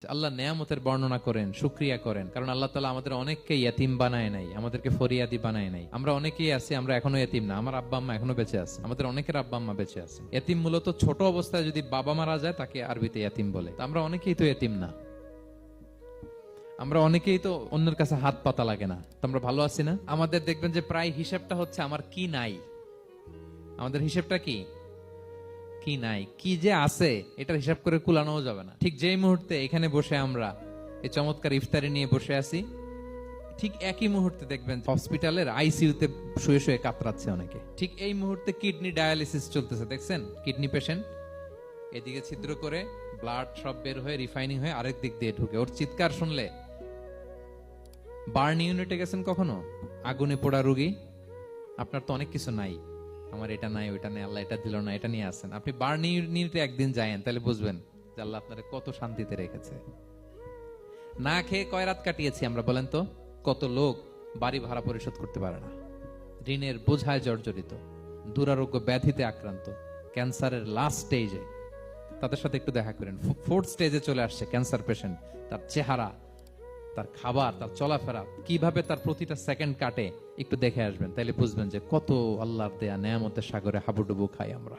আল্লাহ নেয়ামতের বর্ণনা করেন, শুকরিয়া করেন, কারণ আল্লাহ তাআলা আমাদের অনেককে ইয়াতিম বানায় নাই, আমাদেরকে ফরিয়াদি বানায় নাই। আমরা অনেকেই আছি, আমরা এখনো ইয়াতিম না, আমার আব্বা আম্মা এখনো বেঁচে আছে, আমাদের অনেকের আব্বা আম্মা বেঁচে আছে। ইয়াতিম মূলত ছোট অবস্থায় যদি বাবা মারা যায় তাকে আরবিতে ইয়াতিম বলে। তা আমরা অনেকেই তো ইয়াতিম না, আমরা অনেকেই তো অন্যের কাছে হাত পাতা লাগে না। তো আমরা ভালো আছি না? আমাদের দেখবেন যে প্রায় হিসাবটা হচ্ছে আমার কি নাই, আমাদের হিসাবটা কি কি নাই, কি যে আছে এটার হিসাব করে কুলানো যাবে না। ঠিক যেই মুহূর্তে এখানে বসে আমরা এই চমৎকার ইফতারি নিয়ে বসে আছি, ঠিক একই মুহূর্তে দেখবেন হসপিটালের আইসিইউতে শুয়ে শুয়ে কাতরাচ্ছে অনেকে। ঠিক এই মুহূর্তে কিডনি ডায়ালিসিস চলতেছে, দেখছেন? কিডনি পেশেন্ট এদিকে ছিদ্র করে ব্লাড সব বের হয়ে রিফাইনিং হয়ে আরেক দিক দিয়ে ঢুকে, ওর চিৎকার শুনলে। বার্ন ইউনিটে গেছেন কখনো? আগুনে পোড়া রোগী, আপনার তো অনেক কিছু নাই, আমার এটা নাই ওইটা নাই, আল্লাহ এটা দিল না, এটা নিয়ে আসেন। আপনি বার্ন ইউনিটে একদিন যায়েন, তাহলে বুঝবেন যে আল্লাহ আপনারা কত শান্তিতে রেখেছে। না খেয়ে কয় রাত কাটিয়েছি আমরা, বলেন তো? কত লোক বাড়ি ভাড়া পরিশোধ করতে পারে না, ঋণের বোঝায় জর্জরিত, দুরারোগ্য ব্যাধিতে আক্রান্ত, ক্যান্সারের লাস্ট স্টেজে। তাদের সাথে একটু দেখা করেন, ফোর্থ স্টেজে চলে আসছে ক্যান্সার পেশেন্ট। তার চেহারা, তার খাবার, তার চলাফেরা, কিভাবে তার প্রতিটা সেকেন্ড কাটে, একটু দেখে আসবেন, তাইলে বুঝবেন যে কত আল্লাহর দেয়া নেয়ামতের সাগরে হাবুডুবু খাই আমরা।